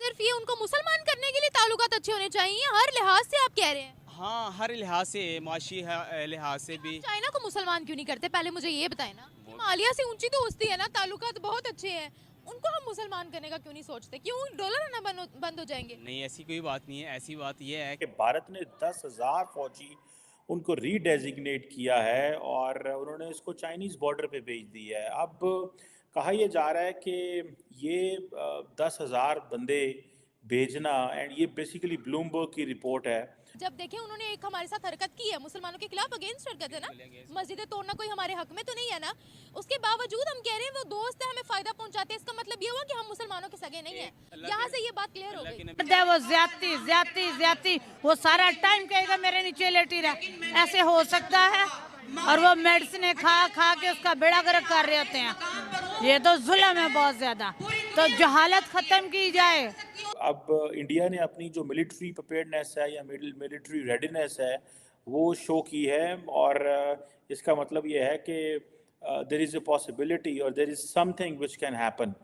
सिर्फ ये उनको मुसलमान करने के लिए ताल्लुकात अच्छे होने चाहिए, हर लिहाज से आप कह रहे हैं? हाँ, हर लिहाज से, माशी लिहाज से भी। चाइना को मुसलमान क्यों नहीं करते, पहले मुझे ये बताएं ना। वो हिमालय से ऊंची दोस्ती है ना, ताल्लुकात बहुत अच्छे हैं, उनको हम मुसलमान करने का क्यों नहीं सोचते? क्यों डॉलर आना बंद हो जाएंगे? नहीं, ऐसी कोई बात नहीं है। ऐसी बात ये है कि भारत ने 10,000 फौजी उनको रीडेजिग्नेट किया है और उन्होंने इसको चाइनीज़ बॉर्डर पे भेज दिया है। अब कहा यह जा रहा है कि ये 10,000 बंदे भेजना, एंड ये बेसिकली ब्लूमबर्ग की रिपोर्ट है। जब देखें उन्होंने एक हमारे साथ हरकत की है, मुसलमानों के खिलाफ अगेंस्ट हरकत है ना, मस्जिदें तोड़ना कोई हमारे हक में तो नहीं है ना, उसके बावजूद हम कह रहे हैं वो दोस्त है, हमें फायदा पहुंचाते हैं, इसका मतलब ये हुआ कि हम मुसलमानों के सगे नहीं है। यहाँ से ये बात क्लियर हो गई। वो ज्यादती ज्यादती ज्यादती वो सारा टाइम कहेगा मेरे नीचे लेटी रहा, ऐसे हो सकता है? और वो मेडिसिन खा खा के उसका बेड़ा गर्क कर रहे होते हैं। ये तो जुल्म है बहुत ज्यादा, तो जहालत खत्म की जाए। अब इंडिया ने अपनी जो मिलिट्री प्रिपेयर्डनेस है या मिलिट्री रेडीनेस है वो शो की है, और इसका मतलब ये है कि देयर इज़ अ पॉसिबिलिटी और there is something which can happen.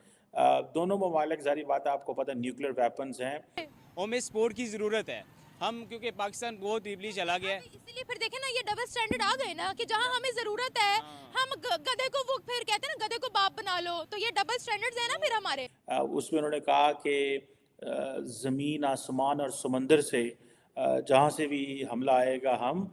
दोनों ममालिक, जारी बात है, आपको पता न्यूक्लियर वेपन्स हैं। हमें सपोर्ट की ज़रूरत है। हम क्योंकि पाकिस्तान बहुत डीपली चला गया है। इसीलिए फिर देखे ना, ये डबल स्टैंडर्ड आ गए ना कि जहाँ हमें जरूरत है हम गधे को, वो फिर कहते हैं ना गधे को बाप बना लो, तो ये डबल स्टैंडर्ड्स है ना फिर हमारे। उसमें उन्होंने कहा कि ज़मीन, आसमान और समंदर से जहाँ से भी हमला आएगा हम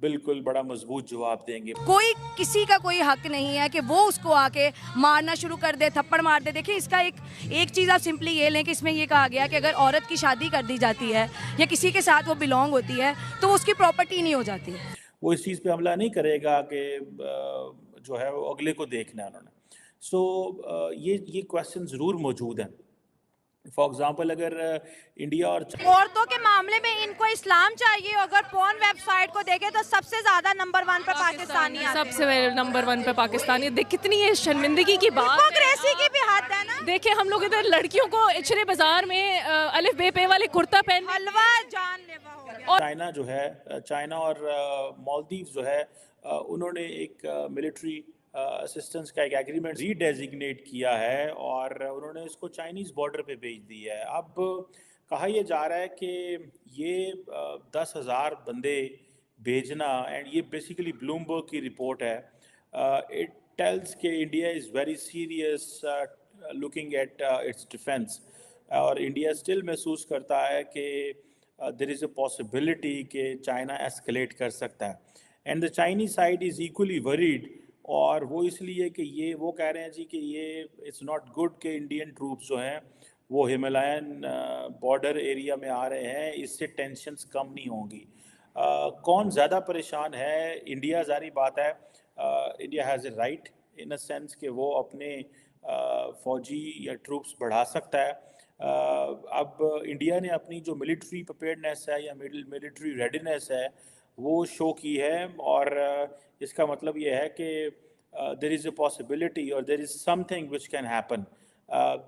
बिल्कुल बड़ा मजबूत जवाब देंगे। कोई किसी का कोई हक नहीं है कि वो उसको आके मारना शुरू कर दे, थप्पड़ मार दे। देखिए इसका एक चीज़ आप सिंपली ये लें कि इसमें ये कहा गया कि अगर औरत की शादी कर दी जाती है या किसी के साथ वो बिलोंग होती है तो उसकी प्रॉपर्टी नहीं हो जाती। वो इस चीज़ पे हमला नहीं करेगा कि जो है वो अगले को देखना है उन्होंने। ये क्वेश्चन ज़रूर मौजूद हैं। फॉर एग्जांपल, अगर इंडिया और औरतों के मामले में इनको इस्लाम चाहिए। अगर पोर्न वेबसाइट को देखें तो सबसे ज्यादा नंबर 1 पे पाकिस्तानी आते हैं। सबसे नंबर 1 पे पाकिस्तानी। देख कितनी ये शर्मिंदगी की बात है। हिपोक्रेसी की भी हद है ना। देखिए हम लोग इधर लड़कियों को इचरे बाजार में अलिफ बे पे वाले कुर्ता पहन, हलवा जानलेवा हो गया। चाइना जो है, चाइना और मालदीव जो है, उन्होंने एक मिलिट्री असिस्टेंस का एक एग्रीमेंट रीडेजिग्नेट किया है और उन्होंने इसको चाइनीज़ बॉर्डर पे भेज दिया है। अब कहा यह जा रहा है कि ये 10,000 बंदे भेजना, एंड ये बेसिकली ब्लूमबर्ग की रिपोर्ट है, इट टेल्स कि India is very serious looking at its defence, और इंडिया स्टिल महसूस करता है कि देयर इज़ अ पॉसिबिलिटी कि चाइना एस्केलेट कर सकता है, and the Chinese side is equally worried. और वो इसलिए कि ये वो कह रहे हैं जी कि ये इट्स नॉट गुड कि इंडियन ट्रूप्स जो हैं वो हिमालयन बॉर्डर एरिया में आ रहे हैं, इससे टेंशन्स कम नहीं होंगी। कौन ज़्यादा परेशान है? इंडिया, जारी बात है, India has a right in a sense कि वो अपने फ़ौजी या ट्रूप्स बढ़ा सकता है। अब इंडिया ने अपनी जो मिलिट्री प्रिपेयर्डनेस है या मिलिट्री रेडीनेस है वो शो की है, और इसका मतलब ये है कि देयर इज़ अ पॉसिबिलिटी और there is something which can happen.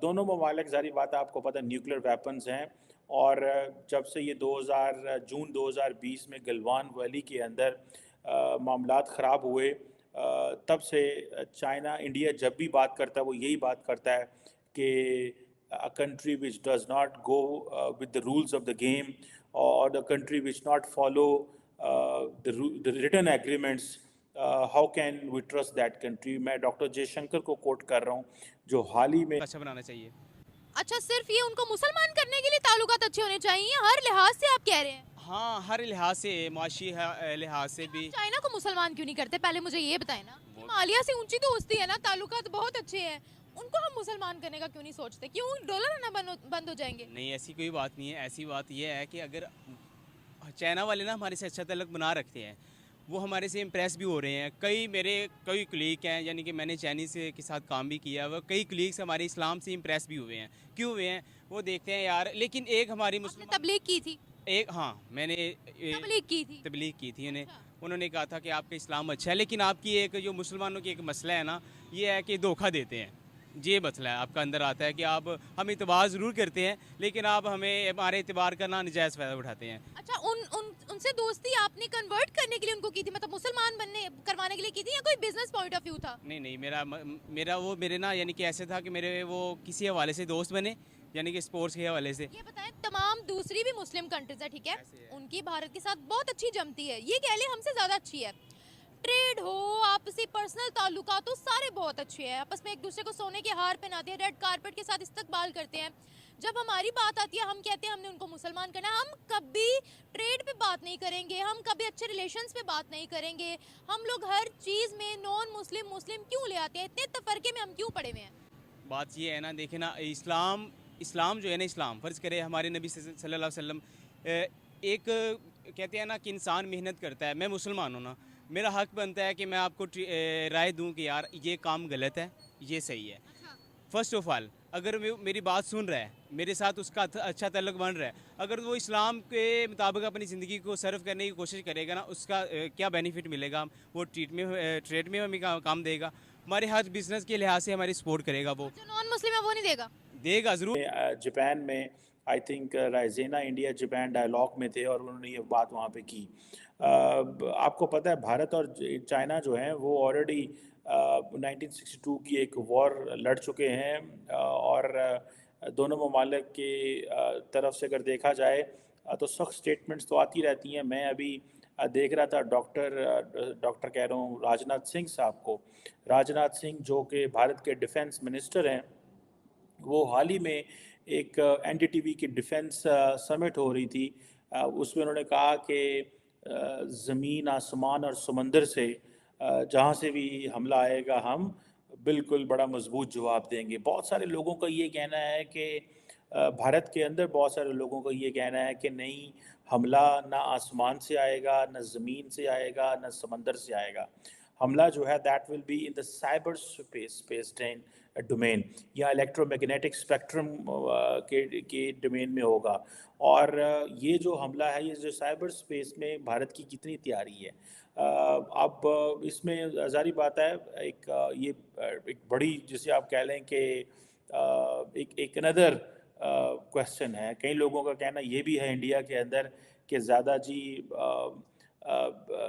दोनों ममालिक, जारी बात है, आपको पता न्यूक्लियर वेपन्स हैं, और जब से ये जून 2020 में गलवान वैली के अंदर मामलात ख़राब हुए, तब से चाइना, इंडिया जब भी बात करता है वो यही बात करता है कि a country which does not go with the rules of the game, or the country which not follow the written agreements, how can we trust that country? मैं डॉक्टर जयशंकर को कोट कर रहा हूँ जो हाल ही में। अच्छा बनाना चाहिए। अच्छा, सिर्फ ये उनको मुसलमान करने के लिए ताल्लुकात अच्छे होने चाहिए, हर लिहाज से आप कह रहे हैं? हाँ, हर लिहाज से, माशी लिहाज से भी। चाइना को मुसलमान क्यों नहीं करते, पहले मुझे ये बताएं ना। हिमालय से ऊंची दोस्ती है ना, ताल्लुकात बहुत अच्छे हैं, उनको हम मुसलमान करने का क्यों नहीं सोचते? क्यों डॉलर आना बंद हो जाएंगे? नहीं, ऐसी कोई बात नहीं है। ऐसी बात यह है कि अगर चाइना वाले ना हमारे से अच्छा तलक बना रखते हैं, वो हमारे से इम्प्रेस भी हो रहे हैं। कई कुलीग हैं, यानी कि मैंने चाइनीज़ के साथ काम भी किया है, कई कुलीग्स हमारे इस्लाम से इम्प्रेस भी हुए हैं। क्यों हुए हैं वो देखते हैं यार। लेकिन एक हमारी मुस्लिम तबलीग की थी? हाँ, मैंने तबलीग की थी उन्हें। उन्होंने कहा था कि आपका इस्लाम अच्छा है, लेकिन आपकी एक जो मुसलमानों की एक मसला है ना, ये है कि धोखा देते हैं। ये मसला है आपका अंदर आता है कि आप हम इतबार ज़रूर करते हैं, लेकिन आप हमारे इतबार का ना नजायज़ फ़ायदा उठाते हैं। अच्छा, उनसे दोस्ती आपने कन्वर्ट करने के लिए उनको की थी, मतलब मुसलमान करवाने के लिए की थी, या कोई बिजनेस पॉइंट ऑफ व्यू था? नहीं, मेरा वो मेरे ना, यानी कि ऐसे था कि मेरे वो किसी हवाले से दोस्त बने, यानी कि स्पोर्ट्स के हवाले से। ये बताएं, तमाम दूसरी भी मुस्लिम कंट्रीज है, ठीक है, उनकी भारत के साथ बहुत अच्छी जमती है, ये कह लें हमसे ज़्यादा अच्छी है। ट्रेड हो, आपसी पर्सनल ताल्लुकात तो सारे बहुत अच्छे हैं, आपस में एक दूसरे को सोने के हार पहनाते हैं, रेड कारपेट के साथ इस्तकबाल करते हैं। जब हमारी बात आती है हम कहते हैं हमने उनको मुसलमान करना है। हम कभी ट्रेड पे बात नहीं करेंगे, हम कभी अच्छे रिलेशंस पे बात नहीं करेंगे। हम लोग हर चीज़ में नॉन मुस्लिम मुस्लिम क्यों ले आते हैं, इतने तफरके में हम क्यों पड़े हुए हैं? बात ये है ना, देखे ना, इस्लाम जो है ना, इस्लाम फ़र्ज़ करे हमारे नबी सल्लल्लाहु अलैहि वसल्लम एक कहते हैं ना कि इंसान मेहनत करता है, मैं मुसलमान हूँ ना, मेरा हक बनता है कि मैं आपको राय दूँ कि यार ये काम गलत है, ये सही है। फ़र्स्ट ऑफ ऑल अगर मेरी बात सुन रहा है, मेरे साथ उसका अच्छा ताल्लुक बन रहा है, अगर वो इस्लाम के मुताबिक अपनी ज़िंदगी को सर्व करने की कोशिश करेगा ना, उसका क्या बेनिफिट मिलेगा, वो ट्रेड में हमें काम देगा, हमारे हर बिज़नेस के लिहाज से हमारी सपोर्ट करेगा, वो जो नॉन मुस्लिम है वो नहीं देगा ज़रूर। जापान में I think Raisina India Japan dialogue में थे और उन्होंने ये बात वहाँ पे की। आपको पता है भारत और चाइना जो हैं वो ऑलरेडी 1962 की एक वॉर लड़ चुके हैं और दोनों ममालिक के तरफ से अगर देखा जाए तो सख्त स्टेटमेंट्स तो आती रहती हैं। मैं अभी देख रहा था डॉक्टर कह रहा हूँ राजनाथ सिंह साहब को, राजनाथ सिंह जो कि भारत के डिफेंस मिनिस्टर हैं, वो हाल ही में एक एनडीटीवी की डिफेंस समिट हो रही थी, उसमें उन्होंने कहा कि ज़मीन आसमान और समंदर से जहाँ से भी हमला आएगा हम बिल्कुल बड़ा मजबूत जवाब देंगे। बहुत सारे लोगों का ये कहना है कि भारत के अंदर बहुत सारे लोगों का ये कहना है कि नहीं, हमला ना आसमान से आएगा, ना ज़मीन से आएगा, ना समंदर से आएगा। हमला जो है that will be in the cyber space domain या इलेक्ट्रोमैग्नेटिक स्पेक्ट्रम के डोमेन में होगा। और ये जो हमला है, ये जो साइबर स्पेस में भारत की कितनी तैयारी है, अब इसमें ज़ाहिर बात है एक बड़ी, जिसे आप कह लें कि एक अनदर क्वेश्चन है। कई लोगों का कहना ये भी है इंडिया के अंदर कि ज़्यादा जी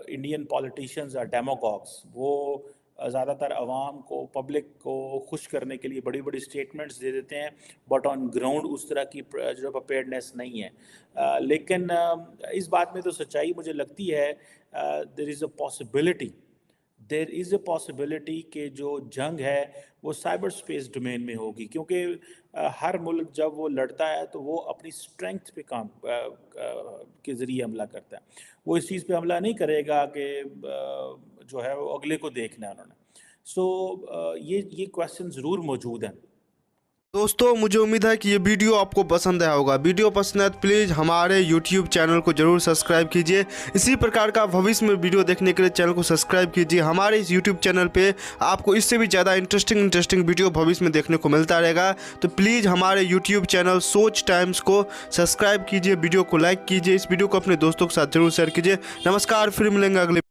इंडियन पॉलिटिशियंस और डेमोगॉग्स, वो ज़्यादातर आवाम को, पब्लिक को खुश करने के लिए बड़ी बड़ी स्टेटमेंट्स दे देते हैं, बट ऑन ग्राउंड उस तरह की जो प्रिपेयर्डनेस नहीं है। लेकिन इस बात में तो सच्चाई मुझे लगती है, देयर इज़ अ पॉसिबिलिटी कि जो जंग है वो साइबर स्पेस डोमेन में होगी, क्योंकि हर मुल्क जब वो लड़ता है तो वो अपनी स्ट्रेंथ पे काम के ज़रिए हमला करता है। वो इस चीज़ पे हमला नहीं करेगा कि जो है वो अगले को देखना है उन्होंने। सो ये क्वेश्चन ज़रूर मौजूद हैं। दोस्तों मुझे उम्मीद है कि ये वीडियो आपको पसंद आया होगा। वीडियो पसंद है तो प्लीज़ हमारे YouTube चैनल को जरूर सब्सक्राइब कीजिए। इसी प्रकार का भविष्य में वीडियो देखने के लिए चैनल को सब्सक्राइब कीजिए। हमारे इस YouTube चैनल पे आपको इससे भी ज़्यादा इंटरेस्टिंग वीडियो भविष्य में देखने को मिलता रहेगा। तो प्लीज़ हमारे YouTube चैनल सोच टाइम्स को सब्सक्राइब कीजिए, वीडियो को लाइक कीजिए, इस वीडियो को अपने दोस्तों के साथ जरूर शेयर कीजिए। नमस्कार, फिर मिलेंगे अगले